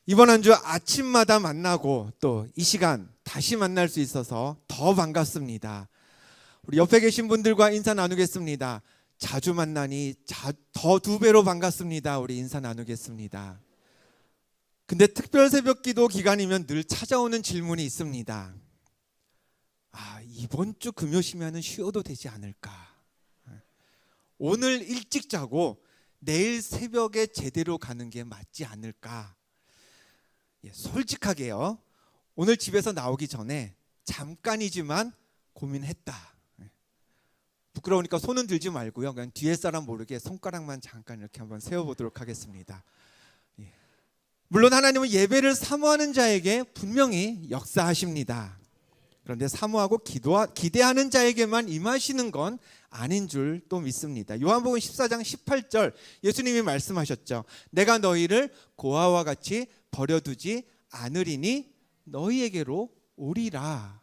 이번 한 주 아침마다 만나고 또 이 시간 다시 만날 수 있어서 더 반갑습니다. 우리 옆에 계신 분들과 인사 나누겠습니다. 자주 만나니 더 두 배로 반갑습니다. 우리 인사 나누겠습니다. 근데 특별 새벽 기도 기간이면 늘 찾아오는 질문이 있습니다. 이번 주 금요 심야는 쉬어도 되지 않을까? 오늘 일찍 자고 내일 새벽에 제대로 가는 게 맞지 않을까? 솔직하게요, 오늘 집에서 나오기 전에 잠깐이지만 고민했다. 부끄러우니까 손은 들지 말고요, 그냥 뒤에 사람 모르게 손가락만 잠깐 이렇게 한번 세워보도록 하겠습니다. 물론 하나님은 예배를 사모하는 자에게 분명히 역사하십니다. 그런데 사모하고 기대하는 자에게만 임하시는 건 아닌 줄 또 믿습니다. 요한복음 14장 18절 예수님이 말씀하셨죠. 내가 너희를 고아와 같이 버려두지 않으리니 너희에게로 오리라.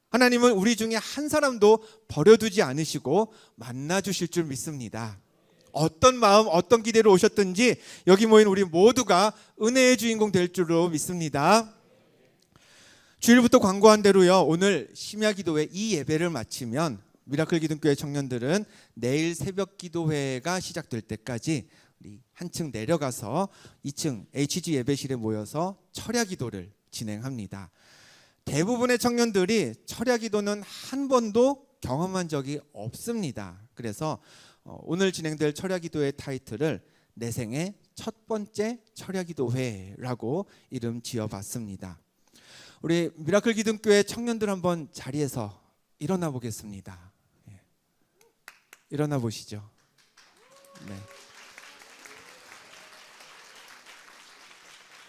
하나님은 우리 중에 한 사람도 버려두지 않으시고 만나주실 줄 믿습니다. 어떤 마음, 어떤 기대로 오셨든지 여기 모인 우리 모두가 은혜의 주인공 될 줄로 믿습니다. 주일부터 광고한 대로요, 오늘 심야 기도회 이 예배를 마치면 미라클 기둥교회 청년들은 내일 새벽 기도회가 시작될 때까지 우리 한층 내려가서 2층 HG 예배실에 모여서 철야 기도를 진행합니다. 대부분의 청년들이 철야 기도는 한 번도 경험한 적이 없습니다. 그래서 오늘 진행될 철야 기도의 타이틀을 내 생의 첫 번째 철야 기도회라고 이름 지어봤습니다. 우리 미라클 기둥교회 청년들 한번 자리에서 일어나 보겠습니다. 일어나 보시죠. 네.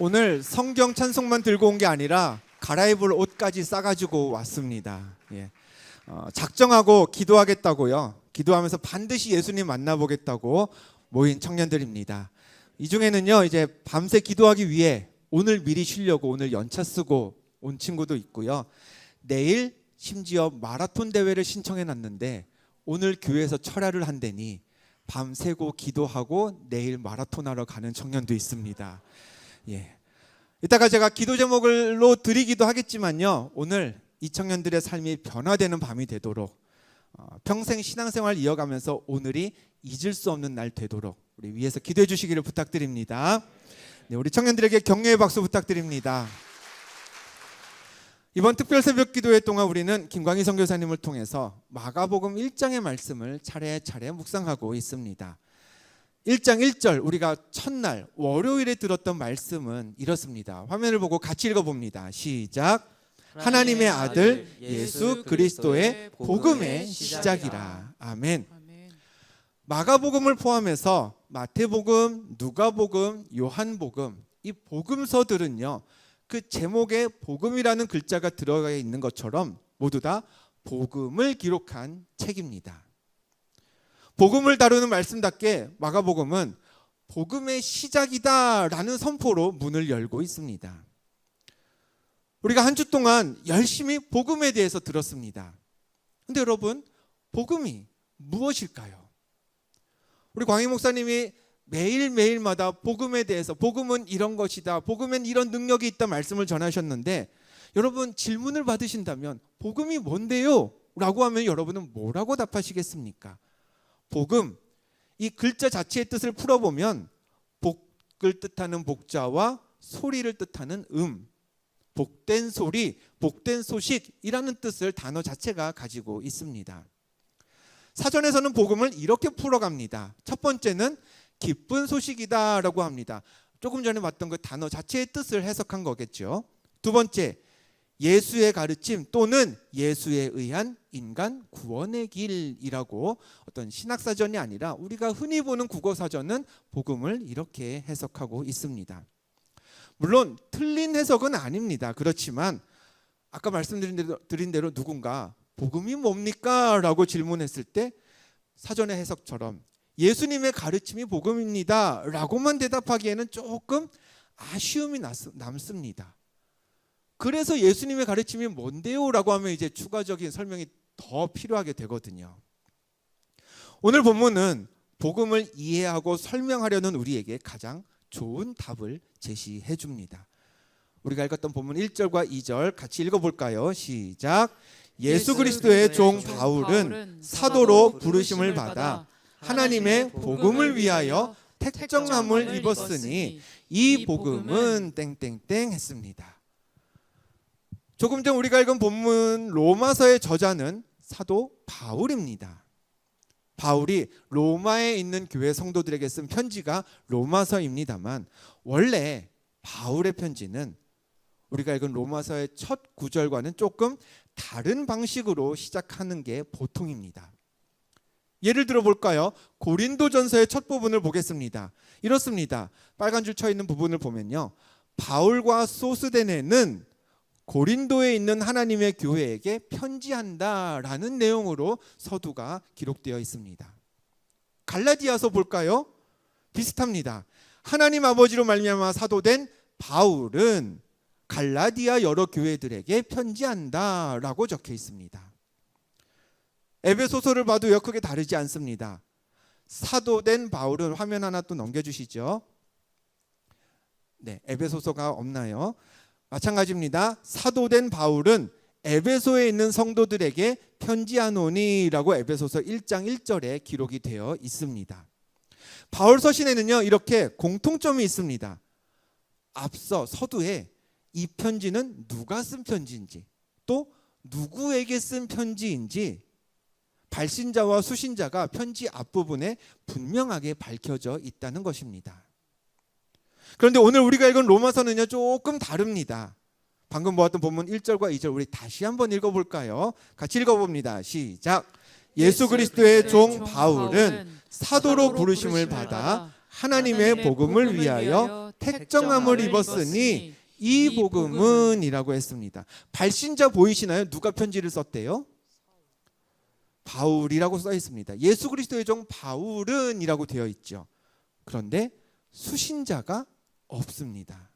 오늘 성경 찬송만 들고 온 게 아니라 갈아입을 옷까지 싸가지고 왔습니다. 작정하고 기도하겠다고요. 기도하면서 반드시 예수님 만나보겠다고 모인 청년들입니다. 이 중에는요, 이제 밤새 기도하기 위해 오늘 미리 쉬려고 오늘 연차 쓰고 온 친구도 있고요. 내일 심지어 마라톤 대회를 신청해 놨는데 오늘 교회에서 철야를 한다니 밤새고 기도하고 내일 마라톤 하러 가는 청년도 있습니다. 이따가 제가 기도 제목으로 드리기도 하겠지만요, 오늘 이 청년들의 삶이 변화되는 밤이 되도록 평생 신앙생활 이어가면서 오늘이 잊을 수 없는 날 되도록 우리 위에서 기도해 주시기를 부탁드립니다. 우리 청년들에게 격려의 박수 부탁드립니다. 이번 특별 새벽 기도회 동안 우리는 김광희 선교사님을 통해서 마가복음 1장의 말씀을 차례차례 묵상하고 있습니다. 1장 1절 우리가 첫날 월요일에 들었던 말씀은 이렇습니다. 화면을 보고 같이 읽어봅니다. 시작. 하나님의 아들 예수 그리스도의 복음의 시작이라. 아멘. 마가복음을 포함해서 마태복음, 누가복음, 요한복음, 이 복음서들은요, 그 제목에 복음이라는 글자가 들어가 있는 것처럼 모두 다 복음을 기록한 책입니다. 복음을 다루는 말씀답게 마가복음은 복음의 시작이다라는 선포로 문을 열고 있습니다. 우리가 한 주 동안 열심히 복음에 대해서 들었습니다. 그런데 여러분, 복음이 무엇일까요? 우리 광희 목사님이 매일매일마다 복음에 대해서 복음은 이런 것이다, 복음엔 이런 능력이 있다 말씀을 전하셨는데, 여러분 질문을 받으신다면 복음이 뭔데요? 라고 하면 여러분은 뭐라고 답하시겠습니까? 복음, 이 글자 자체의 뜻을 풀어보면 복을 뜻하는 복자와 소리를 뜻하는 복된 소리, 복된 소식이라는 뜻을 단어 자체가 가지고 있습니다. 사전에서는 복음을 이렇게 풀어갑니다. 첫 번째는 기쁜 소식이다 라고 합니다. 조금 전에 봤던 그 단어 자체의 뜻을 해석한 거겠죠. 두 번째, 예수의 가르침 또는 예수에 의한 인간 구원의 길이라고, 어떤 신학사전이 아니라 우리가 흔히 보는 국어사전은 복음을 이렇게 해석하고 있습니다. 물론 틀린 해석은 아닙니다. 그렇지만 아까 말씀드린 대로 누군가 복음이 뭡니까? 라고 질문했을 때 사전의 해석처럼 예수님의 가르침이 복음입니다 라고만 대답하기에는 조금 아쉬움이 남습니다. 그래서 예수님의 가르침이 뭔데요? 라고 하면 이제 추가적인 설명이 더 필요하게 되거든요. 오늘 본문은 복음을 이해하고 설명하려는 우리에게 가장 좋은 답을 제시해 줍니다. 우리가 읽었던 본문 1절과 2절 같이 읽어볼까요? 시작. 예수 그리스도의 종 바울은 사도로 부르심을 받아 하나님의 복음을 위하여 택정함을 입었으니 이 복음은 땡땡땡 했습니다. 조금 전 우리가 읽은 본문 로마서의 저자는 사도 바울입니다. 바울이 로마에 있는 교회 성도들에게 쓴 편지가 로마서입니다만 원래 바울의 편지는 우리가 읽은 로마서의 첫 구절과는 조금 다른 방식으로 시작하는 게 보통입니다. 예를 들어 볼까요? 고린도전서의 첫 부분을 보겠습니다. 이렇습니다. 빨간 줄 쳐 있는 부분을 보면요. 바울과 소스데네는 고린도에 있는 하나님의 교회에게 편지한다라는 내용으로 서두가 기록되어 있습니다. 갈라디아서 볼까요? 비슷합니다. 하나님 아버지로 말미암아 사도된 바울은 갈라디아 여러 교회들에게 편지한다라고 적혀 있습니다. 에베소서를 봐도 여 크게 다르지 않습니다. 사도된 바울은 화면 하나 또 넘겨주시죠. 네, 에베소서가 없나요? 마찬가지입니다. 사도된 바울은 에베소에 있는 성도들에게 편지하노니라고 에베소서 1장 1절에 기록이 되어 있습니다. 바울 서신에는요 이렇게 공통점이 있습니다. 앞서 서두에 이 편지는 누가 쓴 편지인지 또 누구에게 쓴 편지인지 발신자와 수신자가 편지 앞부분에 분명하게 밝혀져 있다는 것입니다. 그런데 오늘 우리가 읽은 로마서는요 조금 다릅니다. 방금 보았던 본문 1절과 2절 우리 다시 한번 읽어볼까요? 같이 읽어봅니다. 시작. 예수 그리스도의 종 바울은 사도로 부르심을 받아 하나님의 복음을 위하여 택정함을 입었으니 이 복음은 이라고 했습니다. 발신자 보이시나요? 누가 편지를 썼대요? 바울이라고 써 있습니다. 예수 그리스도의 종 바울은 이라고 되어 있죠. 그런데 수신자가 없습니다.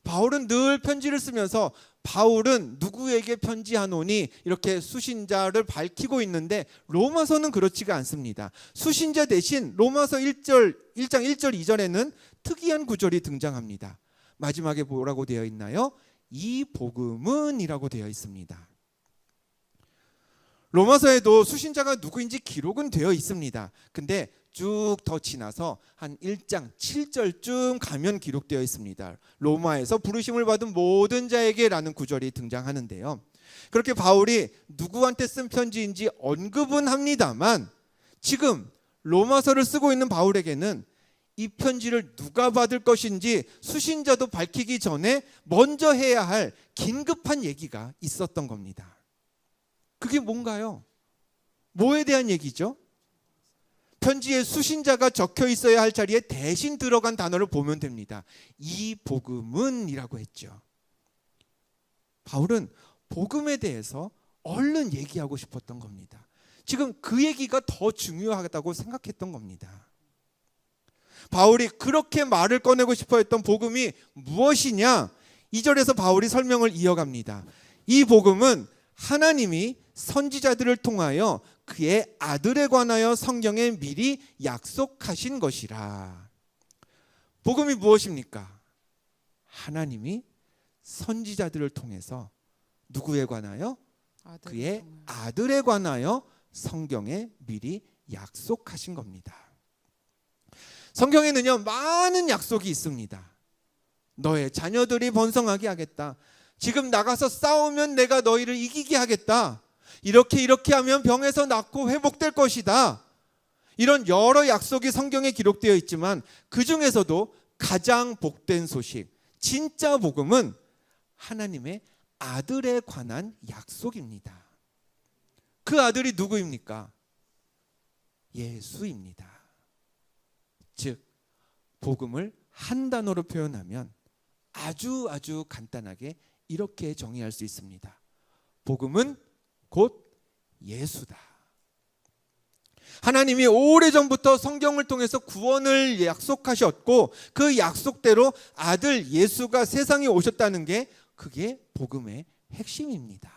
바울은 늘 편지를 쓰면서 바울은 누구에게 편지하노니 이렇게 수신자를 밝히고 있는데 로마서는 그렇지가 않습니다. 수신자 대신 로마서 1장 1절 2절에는 특이한 구절이 등장합니다. 마지막에 뭐라고 되어 있나요? 이 복음은 이라고 되어 있습니다. 로마서에도 수신자가 누구인지 기록은 되어 있습니다. 근데 쭉 더 지나서 한 1장 7절쯤 가면 기록되어 있습니다. 로마에서 부르심을 받은 모든 자에게 라는 구절이 등장하는데요. 그렇게 바울이 누구한테 쓴 편지인지 언급은 합니다만 지금 로마서를 쓰고 있는 바울에게는 이 편지를 누가 받을 것인지 수신자도 밝히기 전에 먼저 해야 할 긴급한 얘기가 있었던 겁니다. 그게 뭔가요? 뭐에 대한 얘기죠? 편지에 수신자가 적혀 있어야 할 자리에 대신 들어간 단어를 보면 됩니다. 이 복음은 이라고 했죠. 바울은 복음에 대해서 얼른 얘기하고 싶었던 겁니다. 지금 그 얘기가 더 중요하다고 생각했던 겁니다. 바울이 그렇게 말을 꺼내고 싶어 했던 복음이 무엇이냐? 2절에서 바울이 설명을 이어갑니다. 이 복음은 하나님이 선지자들을 통하여 그의 아들에 관하여 성경에 미리 약속하신 것이라. 복음이 무엇입니까? 하나님이 선지자들을 통해서 누구에 관하여? 그의 아들에 관하여 성경에 미리 약속하신 겁니다. 성경에는요 많은 약속이 있습니다. 너의 자녀들이 번성하게 하겠다. 지금 나가서 싸우면 내가 너희를 이기게 하겠다. 이렇게 하면 병에서 낫고 회복될 것이다. 이런 여러 약속이 성경에 기록되어 있지만 그 중에서도 가장 복된 소식, 진짜 복음은 하나님의 아들에 관한 약속입니다. 그 아들이 누구입니까? 예수입니다. 즉 복음을 한 단어로 표현하면 아주 간단하게 이렇게 정의할 수 있습니다. 복음은 곧 예수다. 하나님이 오래전부터 성경을 통해서 구원을 약속하셨고 그 약속대로 아들 예수가 세상에 오셨다는 게 그게 복음의 핵심입니다.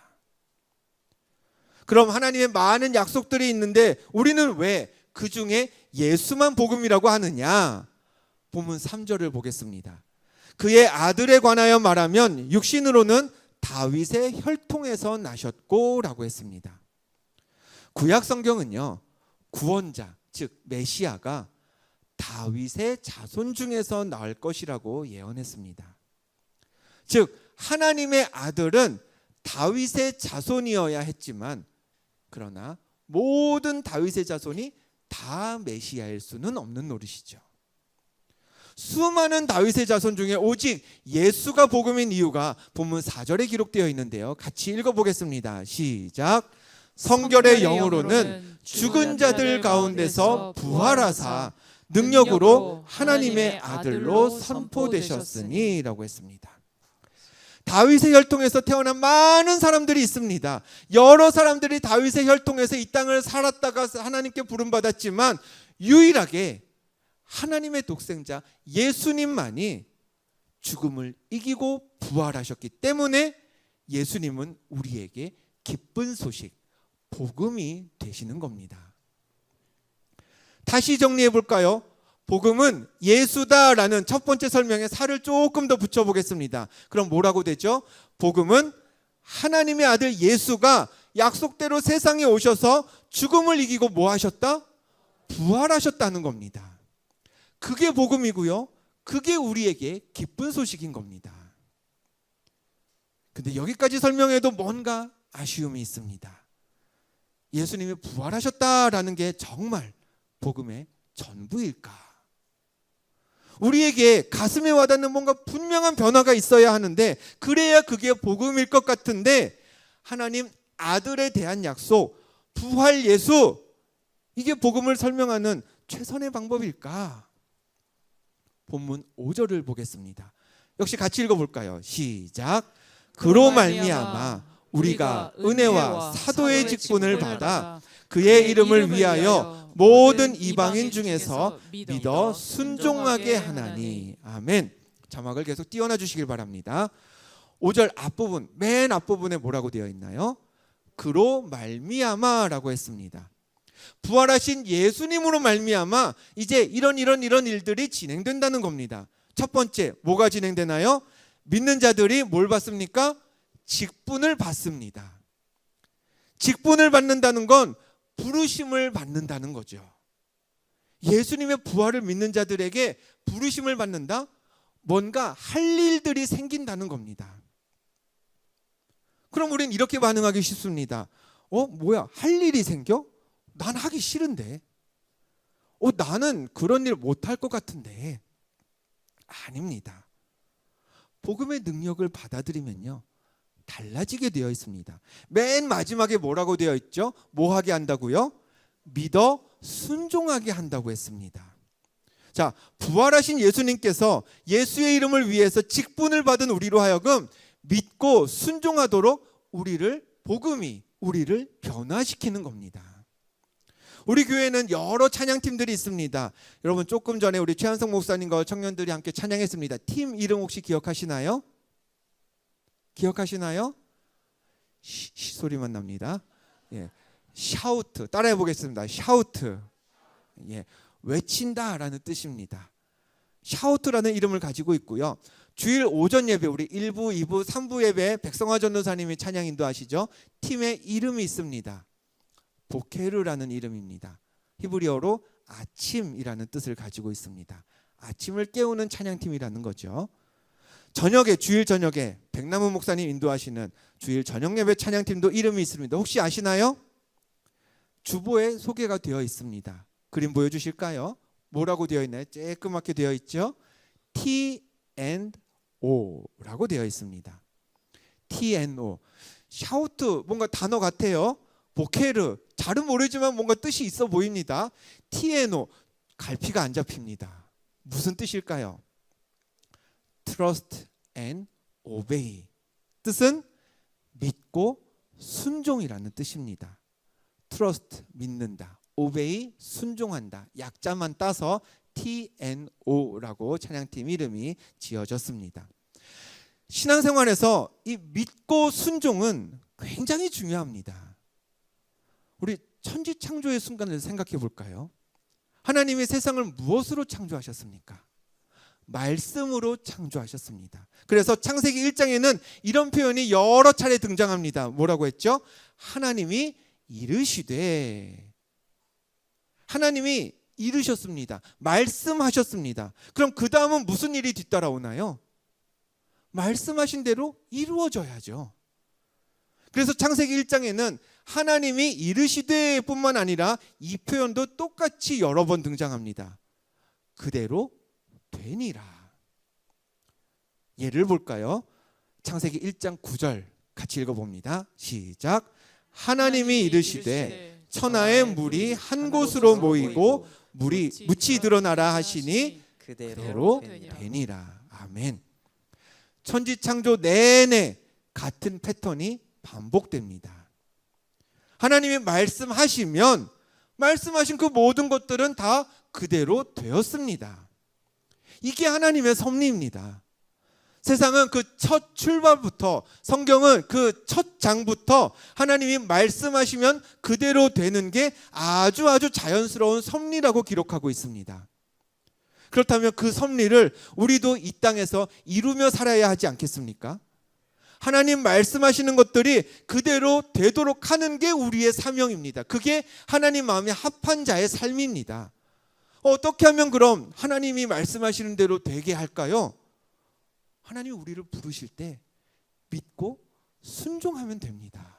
그럼 하나님의 많은 약속들이 있는데 우리는 왜 그 중에 예수만 복음이라고 하느냐? 본문 3절을 보겠습니다. 그의 아들에 관하여 말하면 육신으로는 다윗의 혈통에서 나셨고 라고 했습니다. 구약 성경은요, 구원자 즉 메시아가 다윗의 자손 중에서 나올 것이라고 예언했습니다. 즉 하나님의 아들은 다윗의 자손이어야 했지만, 그러나 모든 다윗의 자손이 다 메시아일 수는 없는 노릇이죠. 수많은 다윗의 자손 중에 오직 예수가 복음인 이유가 본문 4절에 기록되어 있는데요. 같이 읽어보겠습니다. 시작. 성결의 영으로는 죽은 자들 가운데서 부활하사 능력으로 하나님의 아들로 선포되셨으니 라고 했습니다. 다윗의 혈통에서 태어난 많은 사람들이 있습니다. 여러 사람들이 다윗의 혈통에서 이 땅을 살았다가 하나님께 부름받았지만 유일하게 하나님의 독생자 예수님만이 죽음을 이기고 부활하셨기 때문에 예수님은 우리에게 기쁜 소식, 복음이 되시는 겁니다. 다시 정리해 볼까요? 복음은 예수다라는 첫 번째 설명에 살을 조금 더 붙여보겠습니다. 그럼 뭐라고 되죠? 복음은 하나님의 아들 예수가 약속대로 세상에 오셔서 죽음을 이기고 뭐 하셨다? 부활하셨다는 겁니다. 그게 복음이고요. 그게 우리에게 기쁜 소식인 겁니다. 근데 여기까지 설명해도 뭔가 아쉬움이 있습니다. 예수님이 부활하셨다라는 게 정말 복음의 전부일까? 우리에게 가슴에 와닿는 뭔가 분명한 변화가 있어야 하는데, 그래야 그게 복음일 것 같은데, 하나님 아들에 대한 약속, 부활 예수, 이게 복음을 설명하는 최선의 방법일까? 본문 5절을 보겠습니다. 역시 같이 읽어볼까요? 시작. 그로 말미암아 우리가 은혜와 사도의 직분을 받아 그의 이름을 위하여 모든 이방인 중에서 믿어 순종하게 하나니. 아멘. 자막을 계속 띄워놔 주시길 바랍니다. 5절 앞부분, 맨 앞부분에 뭐라고 되어 있나요? 그로 말미암아라고 했습니다. 부활하신 예수님으로 말미암아 이제 이런 일들이 진행된다는 겁니다. 첫 번째, 뭐가 진행되나요? 믿는 자들이 뭘 받습니까? 직분을 받습니다. 직분을 받는다는 건 부르심을 받는다는 거죠. 예수님의 부활을 믿는 자들에게 부르심을 받는다? 뭔가 할 일들이 생긴다는 겁니다. 그럼 우리는 이렇게 반응하기 쉽습니다. 뭐야, 할 일이 생겨? 난 하기 싫은데. 나는 그런 일 못할 것 같은데. 아닙니다. 복음의 능력을 받아들이면요, 달라지게 되어 있습니다. 맨 마지막에 뭐라고 되어 있죠? 뭐 하게 한다고요? 믿어 순종하게 한다고 했습니다. 자, 부활하신 예수님께서 예수의 이름을 위해서 직분을 받은 우리로 하여금 믿고 순종하도록 복음이 우리를 변화시키는 겁니다. 우리 교회는 여러 찬양팀들이 있습니다. 여러분, 조금 전에 우리 최한성 목사님과 청년들이 함께 찬양했습니다. 팀 이름 혹시 기억하시나요? 기억하시나요? 소리만 납니다. 예, 샤우트, 따라해 보겠습니다. 샤우트, 예, 외친다라는 뜻입니다. 샤우트라는 이름을 가지고 있고요. 주일 오전 예배, 우리 1부, 2부, 3부 예배 백성화 전도사님이 찬양 인도하시죠. 팀의 이름이 있습니다. 보케르라는 이름입니다. 히브리어로 아침이라는 뜻을 가지고 있습니다. 아침을 깨우는 찬양팀이라는 거죠. 주일 저녁에 백남우 목사님 인도하시는 주일 저녁 예배 찬양팀도 이름이 있습니다. 혹시 아시나요? 주보에 소개가 되어 있습니다. 그림 보여주실까요? 뭐라고 되어 있나요? 쬐끄맣게 되어 있죠? T&O라고 되어 있습니다. T&O. 샤우트, 뭔가 단어 같아요. 보케르, 잘은 모르지만 뭔가 뜻이 있어 보입니다. T&O, 갈피가 안 잡힙니다. 무슨 뜻일까요? Trust and obey. 뜻은 믿고 순종이라는 뜻입니다. Trust, 믿는다. Obey, 순종한다. 약자만 따서 T&O라고 찬양팀 이름이 지어졌습니다. 신앙생활에서 이 믿고 순종은 굉장히 중요합니다. 우리 천지창조의 순간을 생각해 볼까요? 하나님이 세상을 무엇으로 창조하셨습니까? 말씀으로 창조하셨습니다. 그래서 창세기 1장에는 이런 표현이 여러 차례 등장합니다. 뭐라고 했죠? 하나님이 이르시되. 하나님이 이르셨습니다. 말씀하셨습니다. 그럼 그 다음은 무슨 일이 뒤따라오나요? 말씀하신 대로 이루어져야죠. 그래서 창세기 1장에는 하나님이 이르시되 뿐만 아니라 이 표현도 똑같이 여러 번 등장합니다. 그대로 되니라. 예를 볼까요? 창세기 1장 9절 같이 읽어봅니다. 시작. 하나님이 이르시되 천하의 물이 한 곳으로 모이고 물이 묻히 드러나라 하시니 그대로 되니라. 아멘. 천지창조 내내 같은 패턴이 반복됩니다. 하나님이 말씀하시면 말씀하신 그 모든 것들은 다 그대로 되었습니다. 이게 하나님의 섭리입니다. 세상은 그 첫 출발부터, 성경은 그 첫 장부터 하나님이 말씀하시면 그대로 되는 게 아주 자연스러운 섭리라고 기록하고 있습니다. 그렇다면 그 섭리를 우리도 이 땅에서 이루며 살아야 하지 않겠습니까? 하나님 말씀하시는 것들이 그대로 되도록 하는 게 우리의 사명입니다. 그게 하나님 마음에 합한 자의 삶입니다. 어떻게 하면 그럼 하나님이 말씀하시는 대로 되게 할까요? 하나님이 우리를 부르실 때 믿고 순종하면 됩니다.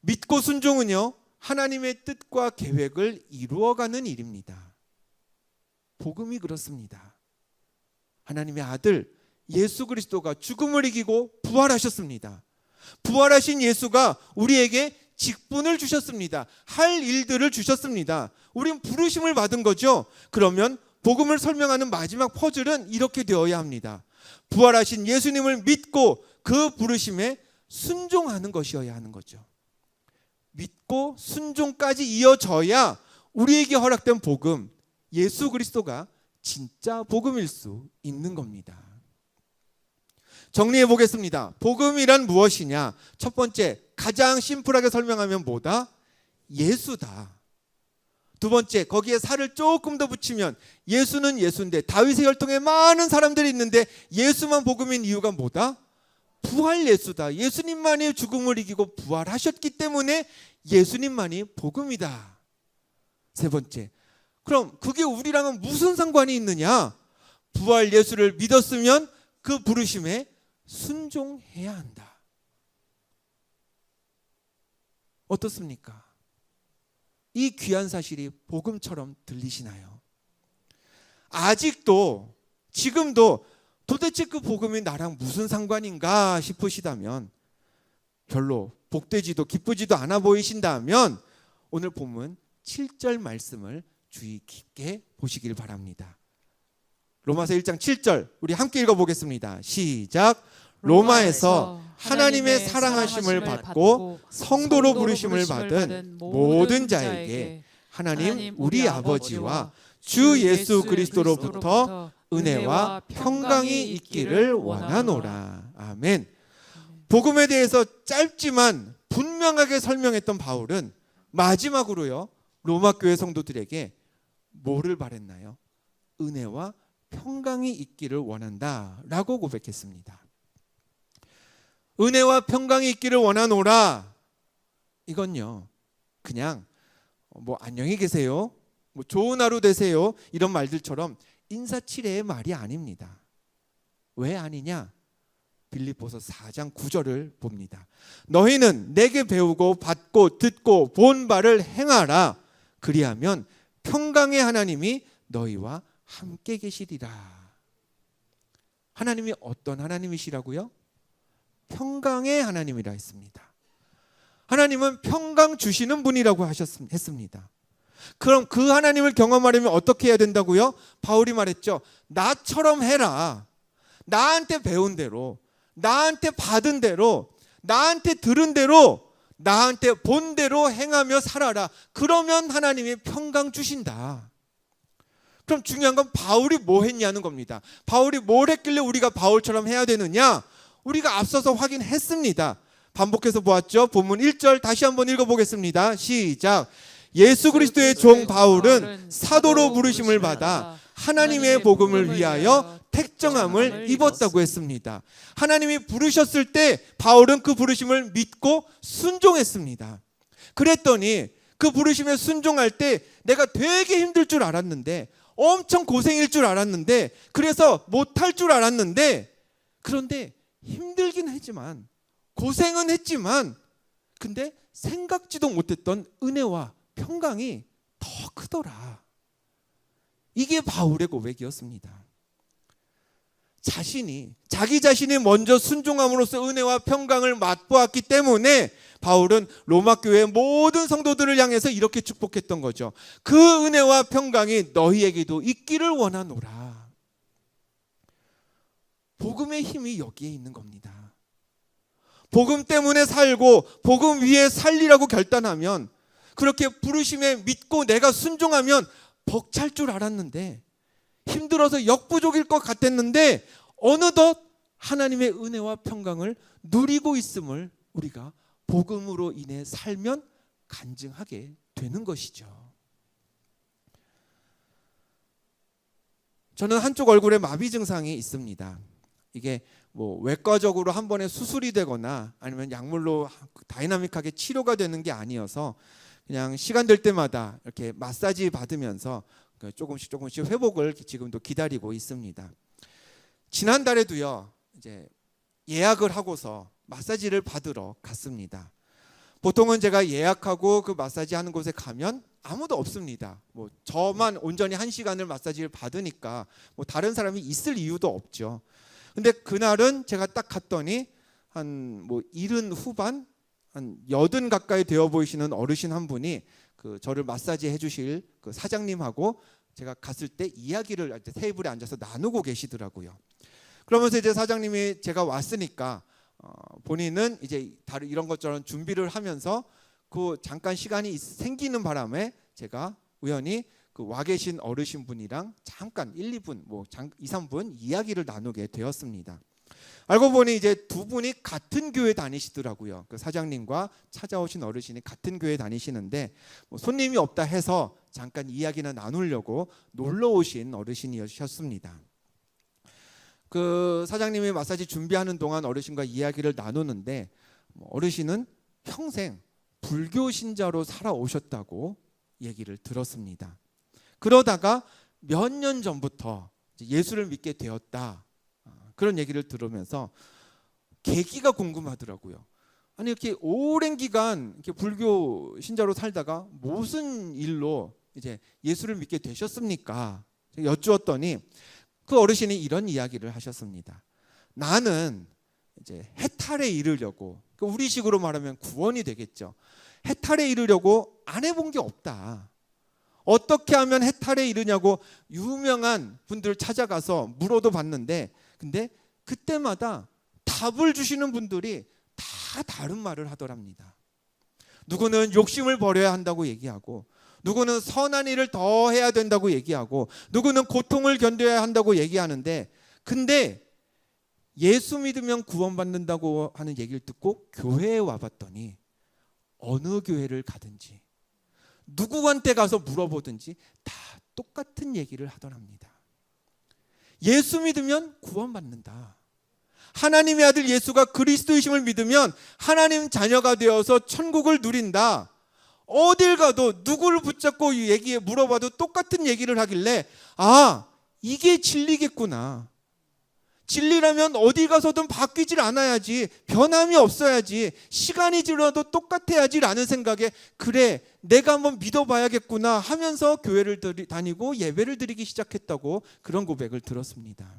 믿고 순종은요, 하나님의 뜻과 계획을 이루어가는 일입니다. 복음이 그렇습니다. 하나님의 아들 예수 그리스도가 죽음을 이기고 부활하셨습니다. 부활하신 예수가 우리에게 직분을 주셨습니다. 할 일들을 주셨습니다. 우린 부르심을 받은 거죠. 그러면 복음을 설명하는 마지막 퍼즐은 이렇게 되어야 합니다. 부활하신 예수님을 믿고 그 부르심에 순종하는 것이어야 하는 거죠. 믿고 순종까지 이어져야 우리에게 허락된 복음, 예수 그리스도가 진짜 복음일 수 있는 겁니다. 정리해 보겠습니다. 복음이란 무엇이냐? 첫 번째, 가장 심플하게 설명하면 뭐다? 예수다. 두 번째, 거기에 살을 조금 더 붙이면 예수는 예수인데 다윗의 혈통에 많은 사람들이 있는데 예수만 복음인 이유가 뭐다? 부활 예수다. 예수님만이 죽음을 이기고 부활하셨기 때문에 예수님만이 복음이다. 세 번째, 그럼 그게 우리랑은 무슨 상관이 있느냐? 부활 예수를 믿었으면 그 부르심에 순종해야 한다. 어떻습니까? 이 귀한 사실이 복음처럼 들리시나요? 아직도 지금도 도대체 그 복음이 나랑 무슨 상관인가 싶으시다면, 별로 복되지도 기쁘지도 않아 보이신다면 오늘 본문 7절 말씀을 주의 깊게 보시길 바랍니다. 로마서 1장 7절 우리 함께 읽어보겠습니다. 시작. 로마에서 하나님의 사랑하심을 받고 성도로 부르심을 받은 모든 자에게 하나님 우리 아버지와 주 예수 그리스도로부터 은혜와 평강이 있기를 원하노라. 아멘. 복음에 대해서 짧지만 분명하게 설명했던 바울은 마지막으로요, 로마 교회 성도들에게 뭐를 바랬나요? 은혜와 평강이 있기를 원한다라고 고백했습니다. 은혜와 평강이 있기를 원하노라. 이건요, 그냥 뭐 안녕히 계세요, 뭐 좋은 하루 되세요 이런 말들처럼 인사치레의 말이 아닙니다. 왜 아니냐? 빌립보서 4장 9절을 봅니다. 너희는 내게 배우고 받고 듣고 본 바를 행하라. 그리하면 평강의 하나님이 너희와 함께 계시리라. 하나님이 어떤 하나님이시라고요? 평강의 하나님이라 했습니다. 하나님은 평강 주시는 분이라고 했습니다. 그럼 그 하나님을 경험하려면 어떻게 해야 된다고요? 바울이 말했죠. 나처럼 해라. 나한테 배운 대로, 나한테 받은 대로, 나한테 들은 대로, 나한테 본 대로 행하며 살아라. 그러면 하나님이 평강 주신다. 그럼 중요한 건 바울이 뭐 했냐는 겁니다. 바울이 뭘 했길래 우리가 바울처럼 해야 되느냐? 우리가 앞서서 확인했습니다. 반복해서 보았죠. 본문 1절 다시 한번 읽어보겠습니다. 시작. 예수 그리스도의 종 바울은 사도로 부르심을 받아 하나님의 복음을 위하여 택정함을 입었다고 했습니다. 하나님이 부르셨을 때 바울은 그 부르심을 믿고 순종했습니다. 그랬더니 그 부르심에 순종할 때 내가 되게 힘들 줄 알았는데, 엄청 고생일 줄 알았는데, 그래서 못할 줄 알았는데, 그런데 힘들긴 했지만, 고생은 했지만, 근데 생각지도 못했던 은혜와 평강이 더 크더라. 이게 바울의 고백이었습니다. 자기 자신이 먼저 순종함으로써 은혜와 평강을 맛보았기 때문에 바울은 로마 교회의 모든 성도들을 향해서 이렇게 축복했던 거죠. 그 은혜와 평강이 너희에게도 있기를 원하노라. 복음의 힘이 여기에 있는 겁니다. 복음 때문에 살고 복음 위에 살리라고 결단하면, 그렇게 부르심에 믿고 내가 순종하면 벅찰 줄 알았는데, 힘들어서 역부족일 것 같았는데 어느덧 하나님의 은혜와 평강을 누리고 있음을 우리가 복음으로 인해 살면 간증하게 되는 것이죠. 저는 한쪽 얼굴에 마비 증상이 있습니다. 이게 뭐 외과적으로 한 번에 수술이 되거나 아니면 약물로 다이나믹하게 치료가 되는 게 아니어서 그냥 시간 될 때마다 이렇게 마사지 받으면서 조금씩 회복을 지금도 기다리고 있습니다. 지난달에도요, 이제 예약을 하고서 마사지를 받으러 갔습니다. 보통은 제가 예약하고 그 마사지 하는 곳에 가면 아무도 없습니다. 뭐 저만 온전히 1시간을 마사지를 받으니까 뭐 다른 사람이 있을 이유도 없죠. 근데 그날은 제가 딱 갔더니 한 뭐 70 후반, 한 80 가까이 되어 보이시는 어르신 한 분이 그 저를 마사지 해주실 그 사장님하고 제가 갔을 때 이야기를 테이블에 앉아서 나누고 계시더라고요. 그러면서 이제 사장님이 제가 왔으니까 본인은 이제 다른 이런 것처럼 준비를 하면서 그 잠깐 시간이 생기는 바람에 제가 우연히 그 와 계신 어르신 분이랑 잠깐 1, 2분, 뭐 2, 3분 이야기를 나누게 되었습니다. 알고 보니 이제 두 분이 같은 교회 다니시더라고요. 그 사장님과 찾아오신 어르신이 같은 교회 다니시는데 뭐 손님이 없다 해서 잠깐 이야기나 나누려고 놀러 오신 어르신이셨습니다. 그 사장님이 마사지 준비하는 동안 어르신과 이야기를 나누는데 어르신은 평생 불교 신자로 살아오셨다고 얘기를 들었습니다. 그러다가 몇 년 전부터 예수를 믿게 되었다, 그런 얘기를 들으면서 계기가 궁금하더라고요. 아니 이렇게 오랜 기간 이렇게 불교 신자로 살다가 무슨 일로 이제 예수를 믿게 되셨습니까? 여쭈었더니 그 어르신이 이런 이야기를 하셨습니다. 나는 이제 해탈에 이르려고, 우리식으로 말하면 구원이 되겠죠. 해탈에 이르려고 안 해본 게 없다. 어떻게 하면 해탈에 이르냐고 유명한 분들 찾아가서 물어도 봤는데, 근데 그때마다 답을 주시는 분들이 다 다른 말을 하더랍니다. 누구는 욕심을 버려야 한다고 얘기하고, 누구는 선한 일을 더 해야 된다고 얘기하고, 누구는 고통을 견뎌야 한다고 얘기하는데, 근데 예수 믿으면 구원받는다고 하는 얘기를 듣고 교회에 와봤더니 어느 교회를 가든지 누구한테 가서 물어보든지 다 똑같은 얘기를 하더랍니다. 예수 믿으면 구원받는다. 하나님의 아들 예수가 그리스도이심을 믿으면 하나님 자녀가 되어서 천국을 누린다. 어딜 가도 누구를 붙잡고 얘기에 물어봐도 똑같은 얘기를 하길래, 아, 이게 진리겠구나. 진리라면 어디 가서든 바뀌질 않아야지, 변함이 없어야지, 시간이 지나도 똑같아야지 라는 생각에, 그래 내가 한번 믿어봐야겠구나 하면서 교회를 다니고 예배를 드리기 시작했다고 그런 고백을 들었습니다.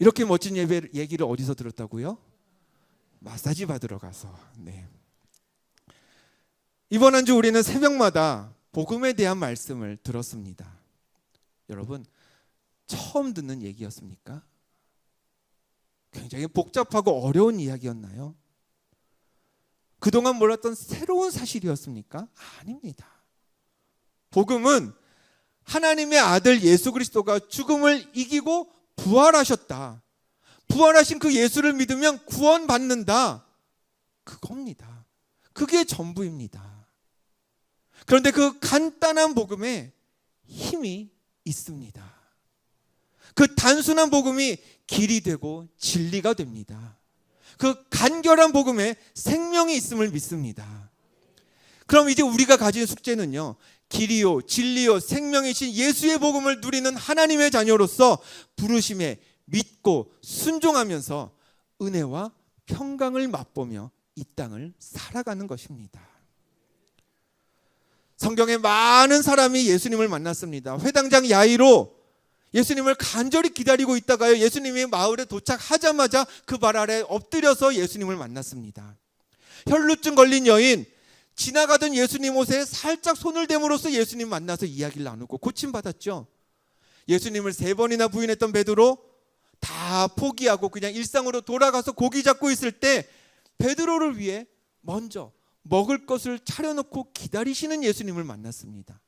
이렇게 멋진 얘기를 어디서 들었다고요? 마사지 받으러 가서. 네. 이번 한 주 우리는 새벽마다 복음에 대한 말씀을 들었습니다. 여러분, 처음 듣는 얘기였습니까? 굉장히 복잡하고 어려운 이야기였나요? 그동안 몰랐던 새로운 사실이었습니까? 아닙니다. 복음은 하나님의 아들 예수 그리스도가 죽음을 이기고 부활하셨다. 부활하신 그 예수를 믿으면 구원받는다. 그겁니다. 그게 전부입니다. 그런데 그 간단한 복음에 힘이 있습니다. 그 단순한 복음이 길이 되고 진리가 됩니다. 그 간결한 복음에 생명이 있음을 믿습니다. 그럼 이제 우리가 가진 숙제는요, 길이요 진리요 생명이신 예수의 복음을 누리는 하나님의 자녀로서 부르심에 믿고 순종하면서 은혜와 평강을 맛보며 이 땅을 살아가는 것입니다. 성경에 많은 사람이 예수님을 만났습니다. 회당장 야이로 예수님을 간절히 기다리고 있다가요, 예수님이 마을에 도착하자마자 그 발 아래 엎드려서 예수님을 만났습니다. 혈루증 걸린 여인, 지나가던 예수님 옷에 살짝 손을 댐으로써 예수님 만나서 이야기를 나누고 고침받았죠. 예수님을 3번이나 부인했던 베드로 다 포기하고 그냥 일상으로 돌아가서 고기 잡고 있을 때 베드로를 위해 먼저 먹을 것을 차려놓고 기다리시는 예수님을 만났습니다.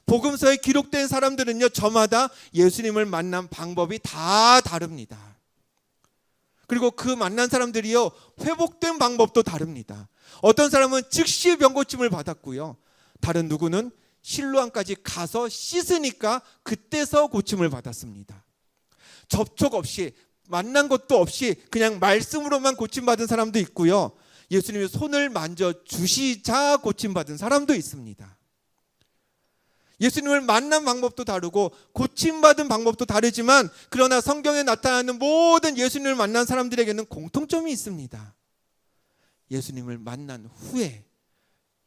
복음서에 기록된 사람들은요, 저마다 예수님을 만난 방법이 다 다릅니다. 그리고 그 만난 사람들이요, 회복된 방법도 다릅니다. 어떤 사람은 즉시 병고침을 받았고요, 다른 누구는 실로암까지 가서 씻으니까 그때서 고침을 받았습니다. 접촉 없이, 만난 것도 없이 그냥 말씀으로만 고침받은 사람도 있고요, 예수님이 손을 만져주시자 고침받은 사람도 있습니다. 예수님을 만난 방법도 다르고 고침받은 방법도 다르지만, 그러나 성경에 나타나는 모든 예수님을 만난 사람들에게는 공통점이 있습니다. 예수님을 만난 후에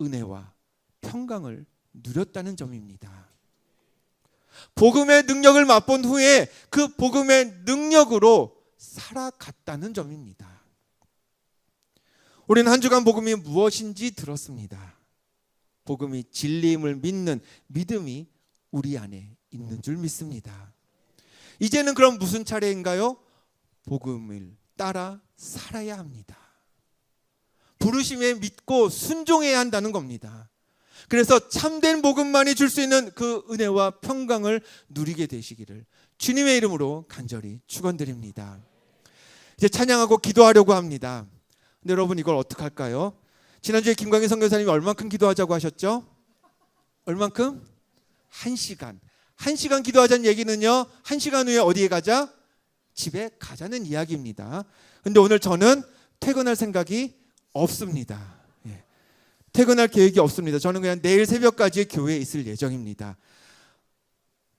은혜와 평강을 누렸다는 점입니다. 복음의 능력을 맛본 후에 그 복음의 능력으로 살아갔다는 점입니다. 우리는 한 주간 복음이 무엇인지 들었습니다. 복음이 진리임을 믿는 믿음이 우리 안에 있는 줄 믿습니다. 이제는 그럼 무슨 차례인가요? 복음을 따라 살아야 합니다. 부르심에 믿고 순종해야 한다는 겁니다. 그래서 참된 복음만이 줄 수 있는 그 은혜와 평강을 누리게 되시기를 주님의 이름으로 간절히 축원드립니다. 이제 찬양하고 기도하려고 합니다. 근데 여러분, 이걸 어떻게 할까요? 지난주에 김광희 선교사님이 얼만큼 기도하자고 하셨죠? 얼만큼? 1시간. 1시간 기도하자는 얘기는요, 1시간 후에 어디에 가자? 집에 가자는 이야기입니다. 근데 오늘 저는 퇴근할 생각이 없습니다. 퇴근할 계획이 없습니다. 저는 그냥 내일 새벽까지 교회에 있을 예정입니다.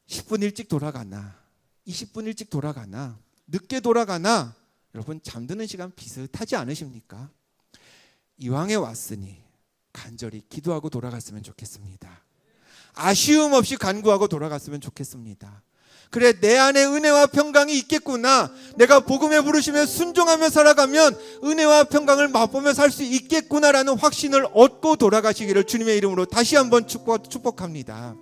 10분 일찍 돌아가나, 20분 일찍 돌아가나, 늦게 돌아가나, 여러분 잠드는 시간 비슷하지 않으십니까? 이왕에 왔으니 간절히 기도하고 돌아갔으면 좋겠습니다. 아쉬움 없이 간구하고 돌아갔으면 좋겠습니다. 그래, 내 안에 은혜와 평강이 있겠구나, 내가 복음에 부르시면 순종하며 살아가면 은혜와 평강을 맛보며 살 수 있겠구나라는 확신을 얻고 돌아가시기를 주님의 이름으로 다시 한번 축복합니다.